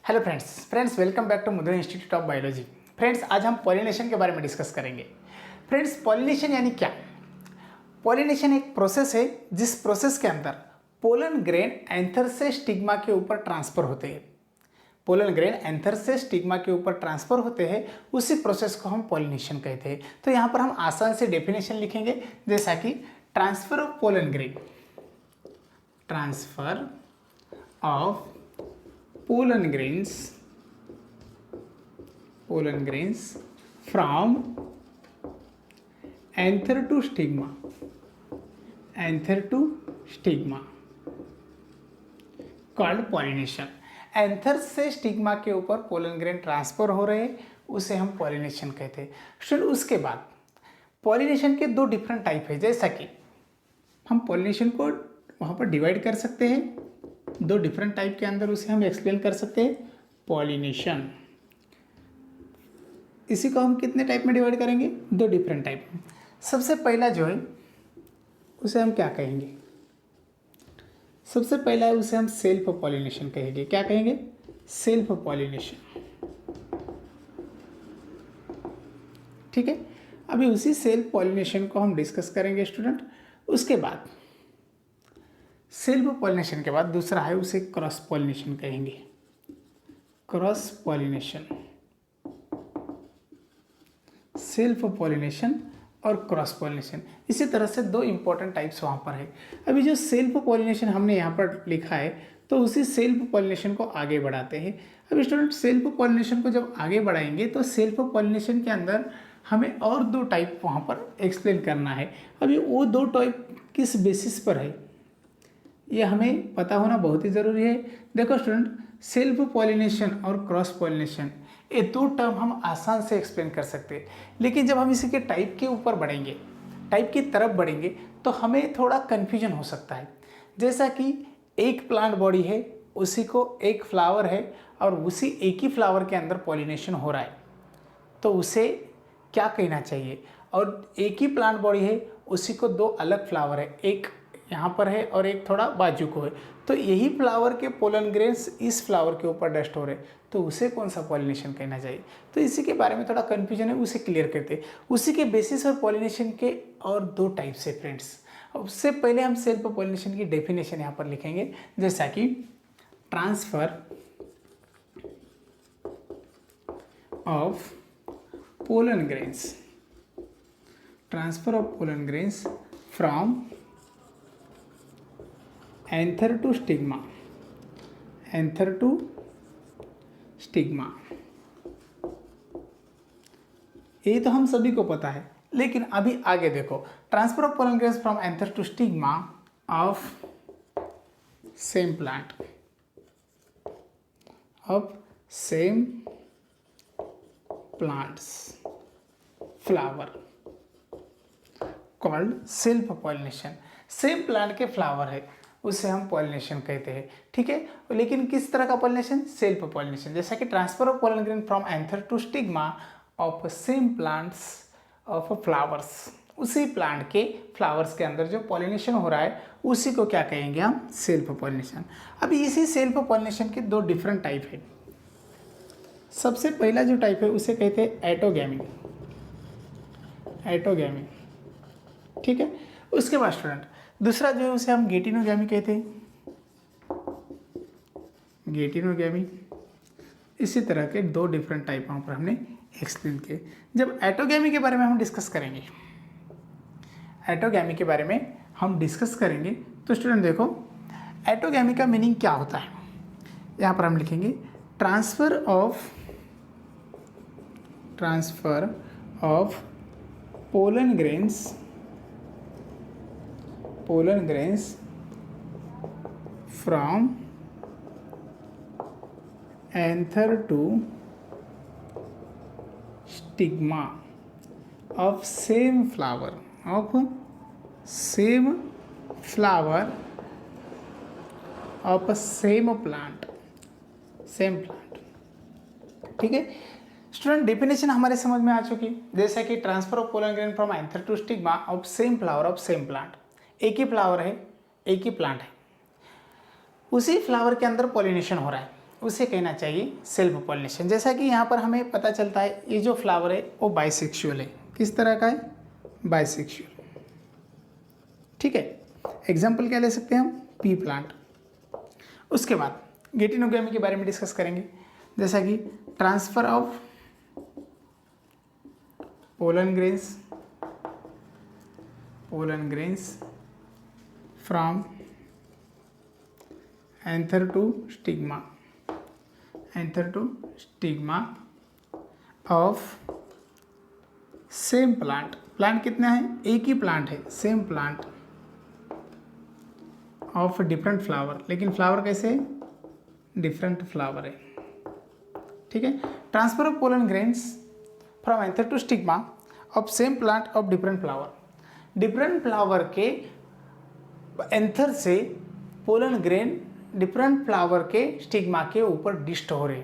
Hello friends welcome back to Mudra institute of biology. Friends आज हम pollination के बारे में डिस्कस करेंगे। फ्रेंड्स पॉलिनेशन यानी क्या? पॉलिनेशन एक प्रोसेस है जिस प्रोसेस के अंदर पोलन ग्रेन एंथर से स्टिग्मा के ऊपर ट्रांसफर होते हैं। पोलन ग्रेन एंथर से स्टिग्मा के ऊपर ट्रांसफर होते हैं, उसी प्रोसेस को हम पॉलिनेशन कहते हैं। तो यहाँ पर हम आसान से डेफिनेशन लिखेंगे, जैसा कि transfer of pollen grain, transfer of pollen grains from anther to stigma called pollination। Anther से स्टिग्मा के ऊपर पोलन ग्रेन ट्रांसफर हो रहे हैं, उसे हम पॉलिनेशन कहते हैं। स्टूडेंट उसके बाद पॉलिनेशन के दो डिफरेंट टाइप है, जैसा कि हम पॉलिनेशन को वहाँ पर डिवाइड कर सकते हैं, दो डिफरेंट टाइप के अंदर उसे हम एक्सप्लेन कर सकते हैं। पॉलिनेशन, इसी को हम कितने टाइप में डिवाइड करेंगे? दो डिफरेंट टाइप में। सबसे पहला जो है उसे हम क्या कहेंगे? सबसे पहला है उसे हम सेल्फ पॉलिनेशन कहेंगे। क्या कहेंगे? Self pollination. ठीक है, अभी उसी सेल्फ पॉलिनेशन को हम डिस्कस करेंगे स्टूडेंट। उसके बाद सेल्फ पॉलिनेशन के बाद दूसरा है उसे क्रॉस पॉलिनेशन कहेंगे। क्रॉस पॉलिनेशन, सेल्फ पॉलिनेशन और क्रॉस पॉलिनेशन, इसी तरह से दो इंपॉर्टेंट टाइप्स वहाँ पर है। अभी जो सेल्फ पॉलिनेशन हमने यहाँ पर लिखा है, तो उसी सेल्फ पॉलिनेशन को आगे बढ़ाते हैं। अभी स्टूडेंट सेल्फ पॉलिनेशन को जब आगे बढ़ाएंगे तो सेल्फ पॉलिनेशन के अंदर हमें और दो टाइप वहाँ पर एक्सप्लेन करना है। अभी वो दो टाइप किस बेसिस पर है, ये हमें पता होना बहुत ही ज़रूरी है। देखो स्टूडेंट, सेल्फ पॉलिनेशन और क्रॉस पॉलिनेशन, ये दो टर्म हम आसान से एक्सप्लेन कर सकते हैं, लेकिन जब हम इसी के टाइप के ऊपर बढ़ेंगे, टाइप की तरफ बढ़ेंगे, तो हमें थोड़ा कन्फ्यूजन हो सकता है। जैसा कि एक प्लांट बॉडी है, उसी को एक फ्लावर है और उसी एक ही फ्लावर के अंदर पॉलिनेशन हो रहा है, तो उसे क्या कहना चाहिए? और एक ही प्लांट बॉडी है, उसी को दो अलग फ्लावर है, एक यहाँ पर है और एक थोड़ा बाजू को है, तो यही फ्लावर के पोलन ग्रेन्स इस फ्लावर के ऊपर डस्ट हो रहे, तो उसे कौन सा पॉलिनेशन कहना चाहिए? तो इसी के बारे में थोड़ा कन्फ्यूजन है, उसे क्लियर करते हैं। उसी के बेसिस और पॉलिनेशन के और दो टाइप्स है फ्रेंड्स। उससे पहले हम सेल्फ पॉलिनेशन की डेफिनेशन यहाँ पर लिखेंगे, जैसा कि transfer of pollen grains, transfer of pollen grains from anther to stigma, anther to stigma. ये तो हम सभी को पता है, लेकिन अभी आगे देखो, transfer of pollen grains from anther to stigma of same plant, of same plants flower called self pollination. Same plant के फ्लावर है, उसे हम पॉलिनेशन कहते हैं। ठीक है, लेकिन किस तरह का पॉलिनेशन? Self pollination. जैसा कि transfer of pollen grain from anther to stigma of same plants of flowers, उसी प्लांट के फ्लावर्स के अंदर जो पॉलिनेशन हो रहा है, उसी को क्या कहेंगे हम? Self pollination. अभी इसी सेल्फ पॉलिनेशन के दो डिफरेंट टाइप है। सबसे पहला जो टाइप है उसे कहते हैं एटोगैमी, एटोगैमी। ठीक है, उसके बाद स्टूडेंट दूसरा जो है उसे हम गेटिनोगैमी कहते हैं, गेटिनोगैमी। इसी तरह के दो डिफरेंट टाइप वहाँ पर हमने एक्सप्लेन किए। जब एटोगैमी के बारे में हम डिस्कस करेंगे, एटोगैमी के बारे में हम डिस्कस करेंगे, तो स्टूडेंट देखो एटोगैमी का मीनिंग क्या होता है। यहाँ पर हम लिखेंगे transfer of pollen grains from anther to stigma of same flower, of same flower of same plant, same plant। ठीक है स्टूडेंट, डेफिनेशन हमारे समझ में आ चुकी, जैसा कि transfer of pollen grain from anther to stigma of same flower of same plant. एक ही फ्लावर है, एक ही प्लांट है, उसी फ्लावर के अंदर पॉलिनेशन हो रहा है, उसे कहना चाहिए सेल्फ पॉलिनेशन। जैसा कि यहाँ पर हमें पता चलता है ये जो फ्लावर है वो बाइसेक्सुअल है। किस तरह का है? बाइसेक्सुअल। ठीक है, एग्जाम्पल क्या ले सकते हैं हम? P plant. उसके बाद गेटिनोगेमी के बारे में डिस्कस करेंगे, जैसा कि transfer of pollen grains from anther to stigma of same plant. Plant कितना है? एक ही प्लांट है, same plant of different flower, लेकिन फ्लावर कैसे? डिफरेंट फ्लावर है। ठीक है, transfer of pollen grains from anther to stigma of same plant of different flower. Different flower के एंथर से पोलन ग्रेन डिफरेंट फ्लावर के स्टिग्मा के ऊपर डिस्ट हो रहे,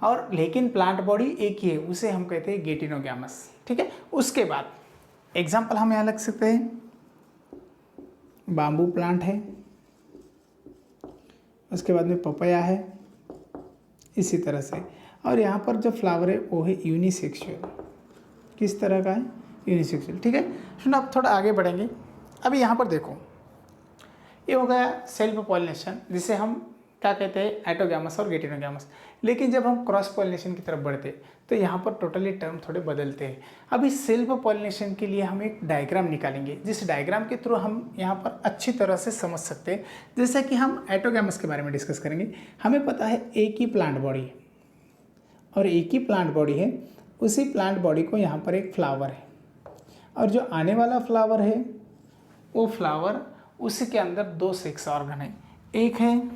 और लेकिन प्लांट बॉडी एक ही है, उसे हम कहते हैं गेटिनोगैमस। ठीक है, उसके बाद एग्जाम्पल हम यहाँ लग सकते हैं, बाम्बू प्लांट है, उसके बाद में पपाया है, इसी तरह से। और यहाँ पर जो फ्लावर है वो है यूनिसेक्सुअल। किस तरह का है? यूनिसेक्सुअल। ठीक है, सुनो अब थोड़ा आगे बढ़ेंगे। अभी यहाँ पर देखो, ये हो गया सेल्फ पॉलिनेशन, जिसे हम क्या कहते हैं? एटोगैमस और गेटिनोगैमस। लेकिन जब हम क्रॉस पॉलिनेशन की तरफ बढ़ते तो यहाँ पर टोटली टर्म थोड़े बदलते हैं। अभी सेल्फ पॉलिनेशन के लिए हम एक डायग्राम निकालेंगे, जिस डायग्राम के थ्रू हम यहाँ पर अच्छी तरह से समझ सकते हैं। जैसा कि हम एटोगैमस के बारे में डिस्कस करेंगे। हमें पता है एक ही प्लांट बॉडी है, और एक ही प्लांट बॉडी है, उसी प्लांट बॉडी को यहाँ पर एक फ्लावर है, और जो आने वाला फ्लावर है वो फ्लावर, उसी के अंदर दो सेक्स ऑर्गन है, एक है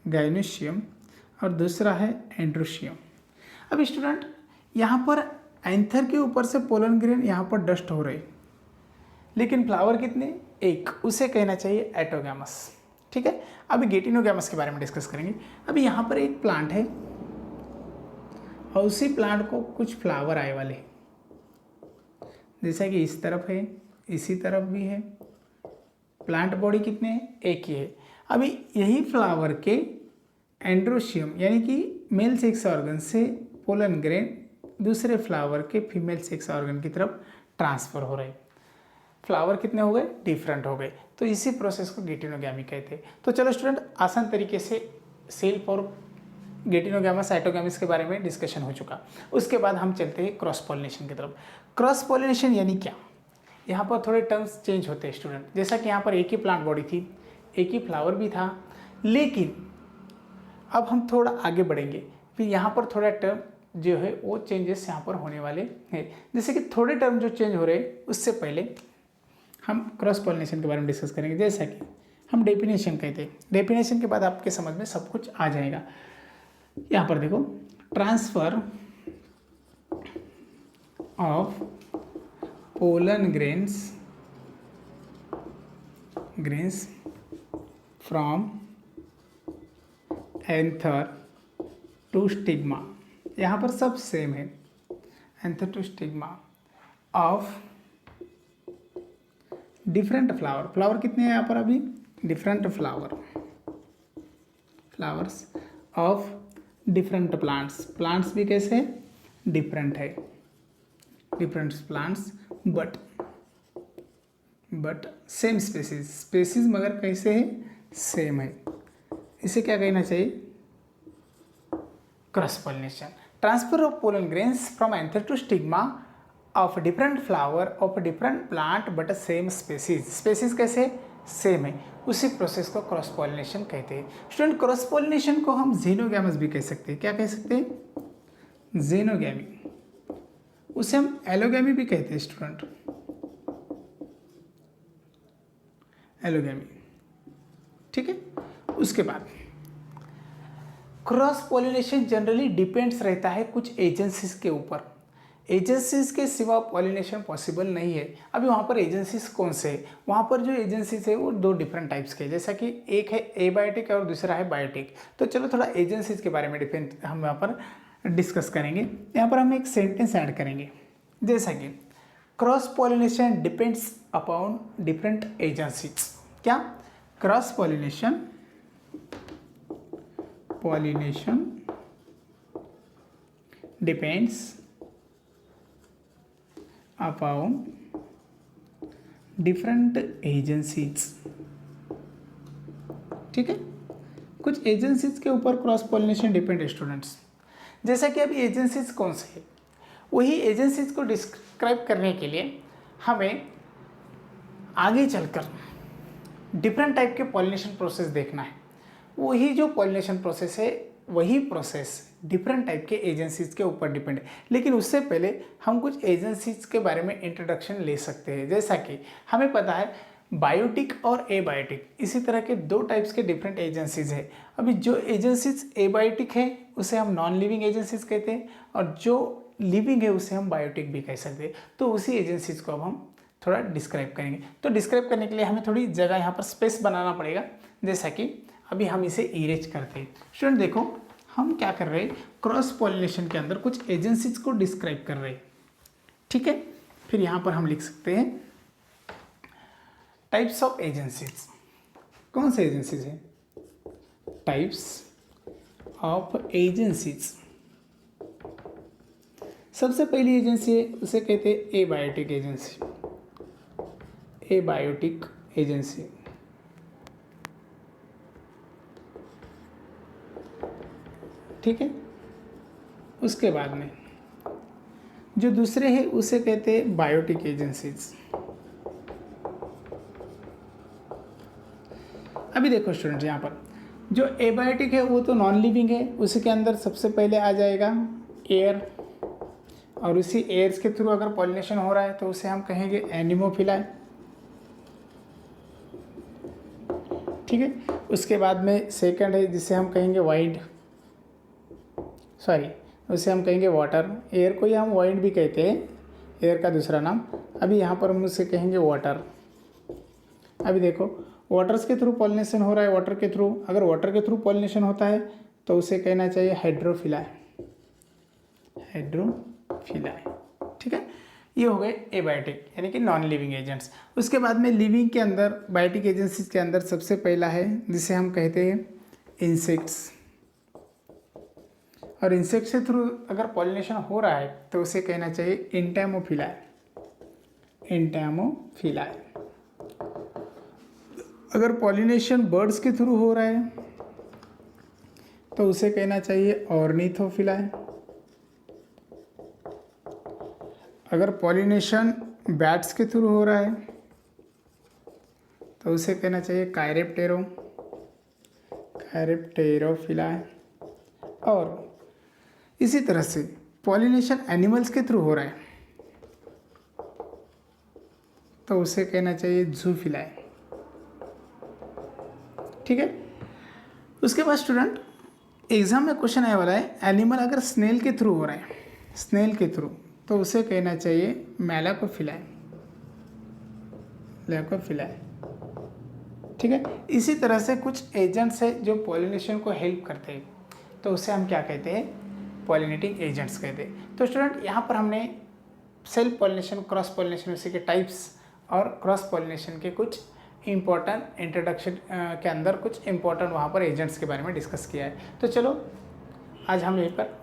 गाइनोशियम और दूसरा है एंड्रोशियम। अब स्टूडेंट यहाँ पर एंथर के ऊपर से पोलन ग्रेन यहाँ पर डस्ट हो रहे, लेकिन फ्लावर कितने? एक, उसे कहना चाहिए एटोगैमस। ठीक है, अभी गेटिनोगैमस के बारे में डिस्कस करेंगे। अभी यहाँ पर एक प्लांट है, और उसी प्लांट को कुछ फ्लावर आए वाले, जैसा कि इस तरफ है, इसी तरफ भी है। प्लांट बॉडी कितने हैं? एक ही है। अभी यही फ्लावर के एंड्रोशियम यानी कि मेल सेक्स ऑर्गन से पोलन ग्रेन दूसरे फ्लावर के फीमेल सेक्स ऑर्गन की तरफ ट्रांसफर हो रहे। फ्लावर कितने हो गए? डिफरेंट हो गए। तो इसी प्रोसेस को गेटिनोगैमी कहते हैं। तो चलो स्टूडेंट, आसान तरीके से सेल्फ और गेटिनोगैमस एटोगैमस के बारे में डिस्कशन हो चुका। उसके बाद हम चलते हैं क्रॉस पॉलिनेशन की तरफ। क्रॉस पॉलिनेशन यानी क्या? यहाँ पर थोड़े टर्म्स चेंज होते हैं स्टूडेंट। जैसा कि यहाँ पर एक ही प्लांट बॉडी थी, एक ही फ्लावर भी था, लेकिन अब हम थोड़ा आगे बढ़ेंगे, फिर यहाँ पर थोड़ा टर्म जो है वो चेंजेस यहाँ पर होने वाले हैं। जैसे कि थोड़े टर्म जो चेंज हो रहे हैं, उससे पहले हम क्रॉस पॉलिनेशन के बारे में डिस्कस करेंगे। जैसा कि हम डेफिनेशन कहते हैं, डेफिनेशन के बाद आपके समझ में सब कुछ आ जाएगा। यहाँ पर देखो, transfer of pollen grains from anther to stigma, यहाँ पर सब सेम है, anther to stigma of different flower. Flower कितने हैं यहाँ पर? अभी different flowers of different plants. Plants भी कैसे? डिफरेंट है, different plants but same species मगर कैसे है? सेम है। इसे क्या कहना चाहिए? Cross pollination. Transfer of pollen grains from anther to stigma of different flower of different plant but same species कैसे? सेम है। उसी प्रोसेस को क्रॉस पॉलिनेशन कहते हैं। स्टूडेंट, क्रॉस पॉलिनेशन को हम जेनोगैमस भी कह सकते हैं। क्या कह सकते हैं? जेनोगैमी। उसे हम एलोगैमी भी कहते हैं स्टूडेंट, एलोगैमी। ठीक है, उसके बाद क्रॉस पॉलिनेशन जनरली डिपेंड्स रहता है कुछ एजेंसीज के ऊपर। एजेंसीज के सिवा पॉलिनेशन पॉसिबल नहीं है। अभी वहाँ पर एजेंसीज कौन से है? वहाँ पर जो एजेंसीज है वो दो डिफरेंट टाइप्स के, जैसा कि एक है एबायोटिक और दूसरा है बायोटिक। तो चलो थोड़ा एजेंसीज के बारे में हम यहाँ पर डिस्कस करेंगे। यहाँ पर हम एक सेंटेंस ऐड करेंगे, जैसा कि cross pollination depends upon different agencies. क्या? Cross pollination pollination depends upon different agencies. ठीक है, कुछ एजेंसीज के ऊपर क्रॉस पॉलिनेशन डिपेंड है स्टूडेंट्स। जैसा कि अभी एजेंसीज कौन से है, वही एजेंसीज को डिस्क्राइब करने के लिए हमें आगे चलकर डिफरेंट टाइप के पॉलिनेशन प्रोसेस देखना है। वही जो पॉलिनेशन प्रोसेस है, वही प्रोसेस डिफरेंट टाइप के एजेंसीज के ऊपर डिपेंड है। लेकिन उससे पहले हम कुछ एजेंसीज के बारे में इंट्रोडक्शन ले सकते हैं। जैसा कि हमें पता है बायोटिक और एबायोटिक, इसी तरह के दो टाइप्स के डिफरेंट एजेंसीज है। अभी जो एजेंसीज एबायोटिक है उसे हम नॉन लिविंग एजेंसीज कहते हैं, और जो लिविंग है उसे हम बायोटिक भी कह सकते हैं। तो उसी एजेंसीज को अब हम थोड़ा डिस्क्राइब करेंगे। तो डिस्क्राइब करने के लिए हमें थोड़ी जगह यहाँ पर स्पेस बनाना पड़ेगा। जैसा कि अभी हम इसे इरेज करते हैं। स्टूडेंट देखो, हम क्या कर रहे हैं, क्रॉस पॉलिनेशन के अंदर कुछ एजेंसीज को डिस्क्राइब कर रहे हैं। ठीक है, फिर यहाँ पर हम लिख सकते हैं टाइप्स ऑफ एजेंसीज। कौन से एजेंसीज हैं? Types of agencies. सबसे पहली एजेंसी है, उसे कहते हैं एबायोटिक एजेंसी। Abiotic agency. ठीक है, उसके बाद में जो दूसरे हैं उसे कहते हैं बायोटिक एजेंसीज। अभी देखो स्टूडेंट, यहाँ पर जो एबायोटिक है वो तो नॉन लिविंग है, उसके अंदर सबसे पहले आ जाएगा एयर, और उसी एयर्स के थ्रू अगर पॉलिनेशन हो रहा है तो उसे हम कहेंगे एनिमोफिलाई। ठीक है, उसके बाद में सेकंड है जिसे हम कहेंगे वाइड, उसे हम कहेंगे वाटर। एयर को ही हम वाइड भी कहते हैं, एयर का दूसरा नाम। अभी यहाँ पर हम उसे कहेंगे वाटर। अभी देखो, वाटर्स के थ्रू पॉलिनेशन हो रहा है, वाटर के थ्रू, अगर वाटर के थ्रू पॉलिनेशन होता है तो उसे कहना चाहिए हाइड्रोफिलाई। हाइड्रोफिलाई। ठीक है, ये हो गए एबायोटिक यानी कि नॉन लिविंग एजेंट्स। उसके बाद में लिविंग के अंदर, बायोटिक एजेंसीज के अंदर सबसे पहला है जिसे हम कहते हैं इंसेक्ट्स। और इंसेक्ट्स के थ्रू अगर पॉलिनेशन हो रहा है तो उसे कहना चाहिए एंटामोफिलाई। एंटामोफिलाई। अगर पॉलिनेशन बर्ड्स के थ्रू हो रहा है तो उसे कहना चाहिए ऑर्निथोफिलाई। अगर पॉलिनेशन बैट्स के थ्रू हो रहा है तो उसे कहना चाहिए कायरेप्टेरोफिलाई। और इसी तरह से पॉलिनेशन एनिमल्स के थ्रू हो रहा है तो उसे कहना चाहिए जूफिलाई। ठीक है, उसके बाद स्टूडेंट एग्जाम में क्वेश्चन आने वाला है, एनिमल अगर स्नेल के थ्रू हो रहा है, स्नेल के थ्रू, तो उसे कहना चाहिए मैलाकोफिलाई। मैलाकोफिलाई। ठीक है, इसी तरह से कुछ एजेंट्स है जो पॉलिनेशन को हेल्प करते हैं, तो उसे हम क्या कहते हैं, पॉलिनेटिंग एजेंट्स कहते हैं। तो स्टूडेंट यहाँ पर हमने सेल्फ पॉलिनेशन, क्रॉस पॉलिनेशन उसी के टाइप्स और क्रॉस पॉलिनेशन के कुछ इम्पोर्टेंट इंट्रोडक्शन के अंदर कुछ इम्पोर्टेंट वहाँ पर एजेंट्स के बारे में डिस्कस किया है। तो चलो आज हम यहीं पर